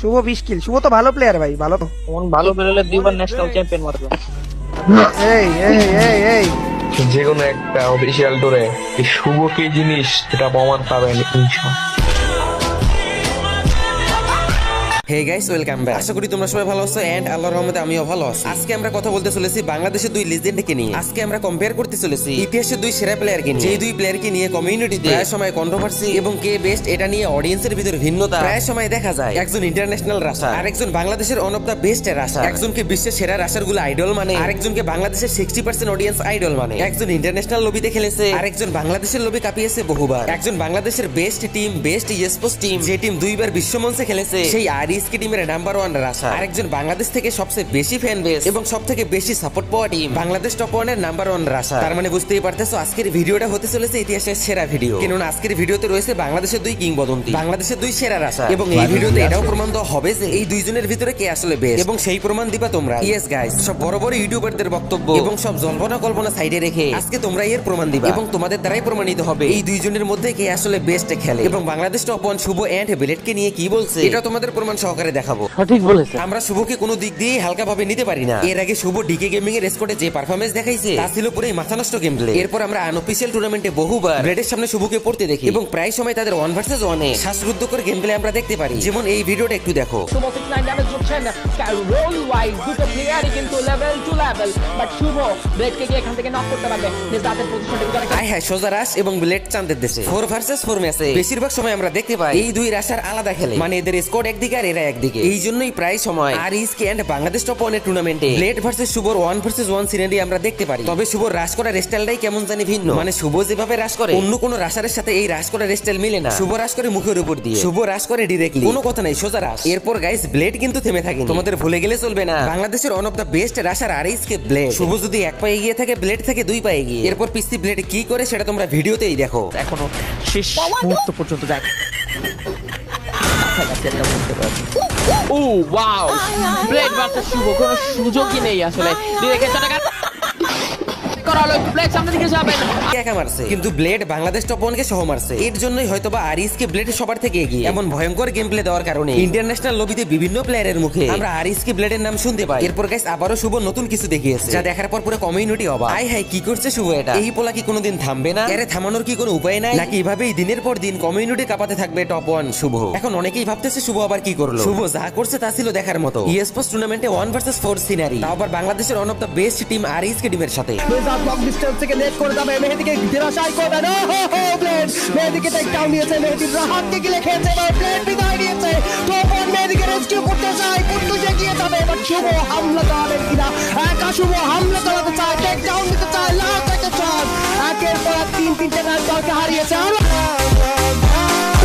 শুভ 20 কিল। শুভ তো ভালো প্লেয়ার ভাই, ভালো। কোন ভালো প্লেয়ার দুইবার ন্যাশনাল চ্যাম্পিয়ন মারবে। এই এই এই এই যে কোনো একটা অফিসিয়াল টুরে এই শুভ কি জিনিস সেটা প্রমাণ পাবেন ইনশাআল্লাহ। Hey guys, welcome back. আশা করি তোমরা সবাই ভালো আছো এন্ড আল্লাহর রহমতে আমিও ভালো আছি। আজকে আমরা কথা বলতে চলেছি বাংলাদেশের দুই লেজেন্ডকে নিয়ে। আজকে আমরা কম্পেয়ার করতে চলেছি ইতিহাসের দুই সেরা প্লেয়ারকে নিয়ে। যেই দুই প্লেয়ারকে নিয়ে কমিউনিটিতে প্রায় সময় কন্ট্রোভার্সি এবং কে বেস্ট এটা নিয়ে অডিয়েন্সের ভিতরে ভিন্নতা প্রায় সময় দেখা যায়। একজন ইন্টারন্যাশনাল রাশার আর একজন বাংলাদেশের one of the best rusher. একজনকে বিশ্বের সেরা রাশার গুলো আইডল মানে, আরেকজনকে বাংলাদেশের 60% অডিয়েন্স আইডল মানে। একজন ইন্টারন্যাশনাল লবিতে খেলেছে, আরেকজন বাংলাদেশের লবি কাঁপিয়েছে বহুবার। একজন বাংলাদেশের best team, best esports team, যে টিম দুইবার বিশ্বমঞ্চে খেলেছে, সেই আরইএসকে টিমের নাম্বার রাশার। আরেকজন বাংলাদেশ থেকে সবচেয়ে বেশি ফ্যান বেস এবং সবথেকে বেশি সাপোর্ট পাওয়া টিম বাংলাদেশ টপ 1 এর নাম্বার 1 রাশার। তার মানে বুঝতেই পারতেছো আজকের ভিডিওটা হতে চলেছে ইতিহাসের সেরা ভিডিও। কারণ আজকের ভিডিওতে রয়েছে বাংলাদেশের দুই কিংবদন্তি, বাংলাদেশের দুই সেরা রাশার। এবং এই ভিডিওতে এটাও প্রমাণ দেওয়া হবে যে এই দুইজনের ভিতরে কে আসলে বেস্ট, এবং সেই প্রমাণ দিবা তোমরা। ইয়েস গাইস, সব বড় বড় ইউটিউবারদের বক্তব্য এবং সব জল্পনা কল্পনা সাইডে রেখে আজকে তোমরা এর প্রমাণ দিবা এবং তোমাদের দ্বারাই প্রমাণিত হবে এই দুইজনের মধ্যে কে আসলে বেস্ট খেলে। এবং বাংলাদেশ টপ 1 শুভ এন্ড ব্লেডকে নিয়ে কি বলছে এটা তোমাদের প্রমাণ সহকারে দেখাবো। সঠিক বলেছে। আমরা শুভকে কোনো দিক দিয়ে হালকা ভাবে নিতে পারি না। এর আগে শুভ ডিকে গেমিং এর স্কোয়াডে যে পারফরম্যান্স দেখাইছে তা ছিল পুরো মাথা নষ্ট গেম প্লে। এরপর আমরা আনঅফিশিয়াল টুর্নামেন্টে বহুবার ব্লেডের সামনে শুভকে পড়তে দেখি এবং প্রায় সময় তাদের 1 ভার্সেস 1 এ শ্বাসরুদ্ধকর গেম প্লে আমরা দেখতে পারি। যেমন এই ভিডিওটা একটু দেখো। শুভ 69 ড্যামেজ করছেন, রোল ওয়াইজ দুটো প্লেয়ারই কিন্তু লেভেল টু লেভেল, বাট শুভ ব্লেডকে কি এখান থেকে নক করতে পারবে? নিজাতের পজিশনটা করে আয় হায়, সোজা রাশ এবং ব্লেড চাঁদের দেশে 4 ভার্সেস 4 ম্যাচে বেশিরভাগ সময় আমরা দেখতে পাই এই দুই রাশার আলাদা খেলে, মানে এদের স্কোয়াড একদিকে আর এরা একদিকে। এই জন্যই প্রায় সময় আরইএসকে এন্ড বাংলাদেশ টপ 1 এর টুর্নামেন্টে ব্লেড ভার্সেস শুভর 1 ভার্সেস 1 সিনারি আমরা দেখতে পারি। তবে শুভর রাশ করার স্টাইলটাই কেমন জানি ভিন্ন, মানে শুভ যেভাবে রাশ করে অন্য কোন রাশারের সাথে এই রাশ করার স্টাইল মিলে না। শুভ রাশ করে মুখের উপর দিয়ে, শুভ রাশ করে ডাইরেক্টলি, কোনো কথা নাই, সোজা রাশ। এরপর গাইস ব্লেড কিন্তু থেমে থাকে, তোমাদের ভুলে গেলে চলবে না বাংলাদেশের one of the best rusher RESK blade. Shuvo যদি 1 পায়ে এগিয়ে থাকে, ব্লেড থেকে 2 পায়ে এগিয়ে। এরপর পিসি ব্লেড কি করে সেটা তোমরা ভিডিওতেই দেখো। এখনো শেষ মুহূর্ত পর্যন্ত যাক। ও ওয়াও, ব্লেড ভার্সেস শুভ কোনো সুযোগই নেই আসলে। ডিরেক্ট চটাকা করা হলো, ব্লেড সামনে দিকে যাবে না, একা মারছে, কিন্তু ব্লেড বাংলাদেশ টপ 1 কে সহ মারছে। এর জন্যই হয়তোবা আরইএসকে ব্লেড সবার থেকে এগিয়ে। এমন ভয়ঙ্কর গেম প্লে দেওয়ার কারণে ইন্টারন্যাশনাল লবিতে বিভিন্ন প্লেয়ারের মুখে আমরা আরইএসকে ব্লেডের নাম শুনতে পাই। এরপর গাইস আবারও শুভ নতুন কিছু দেখিয়েছে, যা দেখার পর পুরো কমিউনিটি অবাক। আই হাই, কি করছে শুভ এটা? এই পোলা কি কোনোদিন থামবে না? এর থামানোর কি কোনো উপায় নাই, নাকি এভাবেই দিনের পর দিন কমিউনিটি কাঁপাতে থাকবে টপ 1 শুভ? এখন অনেকেই ভাবতেছে শুভ আবার কি করলো। শুভ যা করছে তা ছিল দেখার মতো। ইস্পোর্টস টুর্নামেন্টে 1 ভার্সেস 4 সিনারি, তাও আবার বাংলাদেশের one of the best team RESK টিমের সাথে। নিজাত লং ডিস্টেন্স থেকে নেট করে যাবে, মেহেদীকে ধরাশায়ী করবে না। ব্লেড মেহেদীকে টেকডাউন নিয়েছে, মেহেদীর রাহাতকে গিলে খেয়েছে, এবার ব্লেড বিদায় নিয়েছে। টোপন মেহেদীকে রেস্কিউ করতে চায়, কুট্টুজে গিয়ে যাবে, বাট শুভ হামলা চালাবেন কিনা? একা শুভ হামলা চালাতে চায়, টেকডাউন দিতে চায়, লাস্ট একটা চান্স। একের পর এক তিনটে ম্যাচ দলকে হারিয়েছে।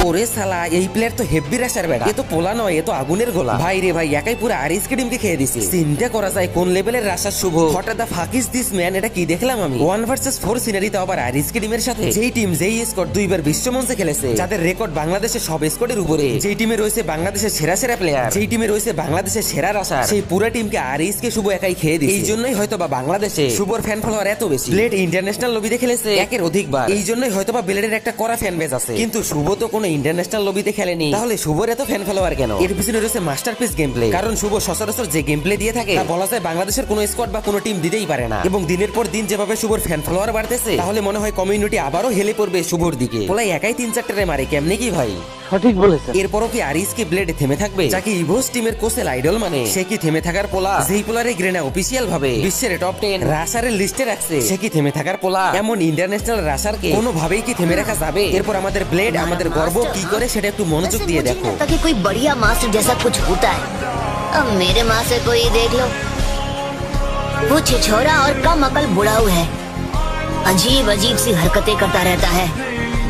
ওরে শালা, এই প্লেয়ার তো হেভি রাশার বেড়া। এ তো পোলা নয়, এ তো আগুনের গোলা। ভাই রে ভাই, একাই পুরো আরইএসকে টিমকে খেয়ে দিছে। চিন্তা করা যায় কোন লেভেলের রাশার শুভ। হঠাৎ দা ফাক ইজ দিস ম্যান, এটা কি দেখলাম আমি? 1 ভার্সেস 4 সিনারি, তাও আবার আরইএসকে টিমের সাথে। যেই টিম, যেই স্কোয়াড দুইবার বিশ্বমঞ্চে খেলেছে, যাদের রেকর্ড বাংলাদেশের সব স্কোয়াডের উপরে, যেই টিমে রয়েছে বাংলাদেশের সেরা সেরা প্লেয়ার, যেই টিমে রয়েছে বাংলাদেশের সেরা রাশার, সেই পুরো টিমকে আরইএসকে শুভ একাই খেয়ে দিছে। এই জন্যই হয়তোবা বাংলাদেশে শুভর ফ্যান ফলোয়ার এত বেশি। ব্লেড ইন্টারন্যাশনাল লবিতে খেলেছে একের অধিকবার, এই জন্যই হয়তোবা ব্লেডের একটা কড়া ফ্যান বেজ আছে। কিন্তু শুভ তো কোনো ইন্টারন্যাশনাল লবিতে খেলেনি, তাহলে শুভর এত ফ্যান ফলোয়ার কেন? এর পিছনে রয়েছে মাস্টারপিস গেম প্লে। কারণ শুভ সচরাচর যে গেম প্লে দিয়ে থাকে তা বলা যায় বাংলাদেশের কোনো স্কোয়াড বা কোনো টিম দিতেই পারে না। এবং দিনের পর দিন যেভাবে শুভর ফ্যান ফলোয়ার বাড়তেছে, তাহলে মনে হয় কমিউনিটি আবারও হেলে পড়বে শুভর দিকে। বলাই একাই 3-4 মারে, কেমনে কি ভাই? সঠিক বলেছে। এরপরও কি আরইএসকে ব্লেড থেমে থাকবে? যাকে ইভোস টিমের কোচের আইডল মানে, সে কি থেমে থাকার পোলা? যেই পোলারে গ্রেনা অফিসিয়াল ভাবে বিশ্বের টপ 10 রাশারের লিস্টে রাখছে, সে কি থেমে থাকার পোলা? এমন ইন্টারন্যাশনাল রাশারকে কোনোভাবেই কি থেমে রাখা যাবে? এরপর আমাদের ব্লেড, আমাদের গর্ব কি করে সেটা একটু মনোযোগ দিয়ে দেখো। ताकि कोई बढ़िया मास्टर जैसा कुछ होता है। अब मेरे माँ से कोई देख लो, वो छिछोरा और कम अकल बुढ़ाऊ है, अजीब अजीब सी हरकतें करता रहता है।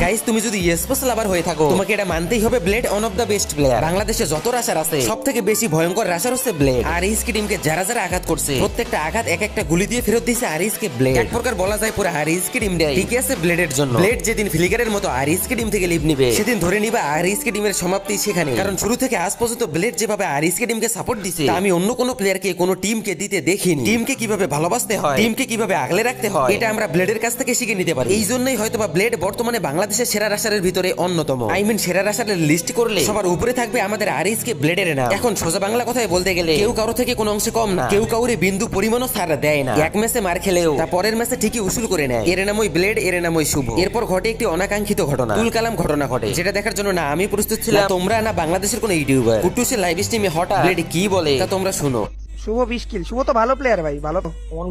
গাইস, তুমি যদি ইস্পোর্টস লাভার হয়ে থাকো, তোমাকে এটা মানতেই হবে blade one of the best player. বাংলাদেশে যত রাশার আছে, সবথেকে বেশি ভয়ঙ্কর রাশার হচ্ছে ব্লেড। আরইএসকে টিমকে যারা যারা আঘাত করছে, প্রত্যেকটা আঘাত এক একটা গুলি দিয়ে ফেরত দিয়েছে আরইএসকে ব্লেড। এক প্রকার বলা যায় পুরো আরইএসকে টিমটাই ঠিক আছে ব্লেডের জন্য। ব্লেড যেদিন ফিলিগারের মতো আরইএসকে টিম থেকে লিভ নিবে, সেদিন ধরে নিবে আরইএসকে টিমের সমাপ্তি সেখানে। কারণ শুরু থেকে আজ পর্যন্ত ব্লেড যেভাবে আরইএসকে টিমকে সাপোর্ট দিছে, তা আমি অন্য কোনো প্লেয়ারকে, কোনো টিমকে দিতে দেখিনি। টিমকে কিভাবে ভালোবাসতে হয়, টিমকে কিভাবে আগলে রাখতে হয়, এটা আমরা ব্লেডের কাছ থেকে শিখে নিতে পারি। এই জন্যই হয়তোবা ব্লেড বর্তমানে বাংলাদেশ বাংলাদেশের সেরা রাশারের ভিতরে অন্যতম। আই মিন সেরা রাশারের লিস্ট করলে সবার উপরে থাকবে আমাদের আরিসকে ব্লেডের নাম। এখন সোজা বাংলা কথায় বলতে গেলে কেউ কারো থেকে কোনো অংশে কম না, কেউ কাউরে বিন্দু পরিমাণও ছাড় দেয় না। এক ম্যাচে মার খেলেও তা পরের ম্যাচে ঠিকই উসুল করে নেয়। এর নামই ব্লেড, এর নামই শুভ। এরপর ঘটে একটি অনাকাঙ্ক্ষিত ঘটনা, তুলকালাম ঘটনা ঘটে, যেটা দেখার জন্য না আমি প্রস্তুত ছিলাম, তোমরা না বাংলাদেশের কোনো ইউটিউবার। কুটুসের লাইভ স্ট্রিমে হঠাৎ ব্লেড কি বলে তা তোমরা শুনো। শুভ 20 কিল, শুভ তো ভালো প্লেয়ার ভাই, ভালো তো।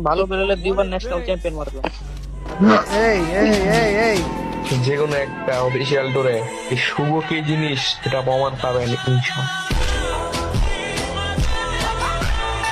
ভালো বেরোলে দুইবার ন্যাশনাল চ্যাম্পিয়ন মারবে। এই এই এই এই যে কোনো একটা অফিসিয়াল টুরে এই শুভ কি জিনিস এটা প্রমাণ পাবেন ইনশাআল্লাহ।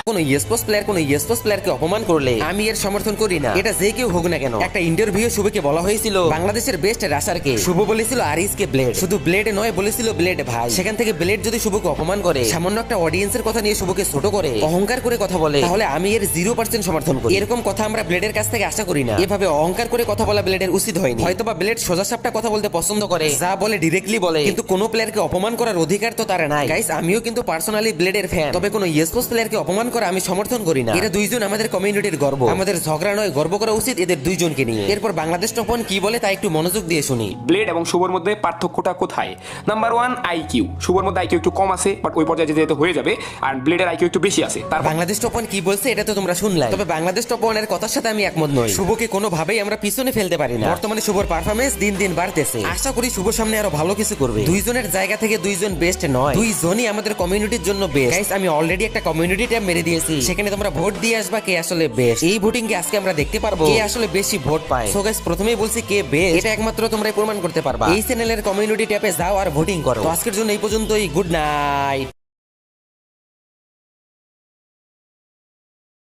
কোন স্পোর্টস প্লেয়ারকে অপমান করলে আমি এর সমর্থন করি না, এটা যে কেউ হোক না কেন। একটা ইন্টারভিউ শুভকে বলা হয়েছিল বাংলাদেশের বেস্ট রাশারকে, শুভ বলেছিল আরিসকে ব্লেড, শুধু ব্লেড নয় বলেছিল ব্লেড ভাই। সেখান থেকে ব্লেড যদি শুভকে অপমান করে, সামান্য একটা অডিয়েন্সের কথা নিয়ে শুভকে ছোট করে অহংকার করে কথা বলে, তাহলে আমি এর 0% সমর্থন করি। এরকম কথা আমরা ব্লেডের কাছ থেকে আশা করি না। এভাবে অহংকার করে কথা বলা ব্লেডের উচিত হয়নি। হয়তোবা ব্লেড সোজাসাপটা কথা বলতে পছন্দ করে, যা বলে ডিরেক্টলি বলে, কিন্তু কোনো প্লেয়ারকে অপমান করার অধিকার তো তার নাই। গাইস, আমিও কিন্তু পার্সোনালি ব্লেডের ফ্যান, তবে কোনো স্পোর্টস প্লেয়ারকে অপমান করা আমি সমর্থন করি না। এরা দুইজন আমাদের কমিউনিটির গর্ব, আমাদের ঝগড়া নয়, গর্ব করা উচিত এদের দুইজনকে নিয়ে। এরপর বাংলাদেশ টপ 1 কি বলে তা একটু মনোযোগ দিয়ে শুনি। ব্লেড এবং শুভর মধ্যে পার্থক্যটা কোথায়? Number 1 IQ. শুভর মধ্যে আইকিউ একটু কম আছে, বাট ওই পর্যায়ে যেতে হয়ে যাবে। আর ব্লেডের আইকিউ একটু বেশি আছে। তার বাংলাদেশ টপ 1 কি বলছে এটা তো তোমরা শুনলাই, তবে বাংলাদেশ টপ 1 এর কথার সাথে আমি একমত নই। শুভকে কোনোভাবেই আমরা পিছনে ফেলতে পারি না। বর্তমানে শুভর পারফরম্যান্স দিন দিন বাড়তেছে, আশা করি শুভর সামনে আরো ভালো কিছু করবে। দুইজনের জায়গা থেকে দুইজন বেস্ট নয়, দুইজনই আমাদের কমিউনিটির জন্য বেস্ট। গাইস, আমি অলরেডি একটা কমিউনিটি ট্যাব মেরে দিয়েছি, সেখানে তোমরা ভোট দিয়ে আসবা কে আসলে বেস্ট। এই ভোটিং কে আজকে আমরা দেখতে পারবো কে আসলে বেশি ভোট পায়। সো গাইস, প্রথমেই বলছি কে বেস্ট, এটা একমাত্র তোমরাই প্রমাণ করতে পারবা। এই চ্যানেলের কমিউনিটি ট্যাবে যাও আর ভোটিং করো। তো আজকের জন্য এই পর্যন্তই, গুড নাইট।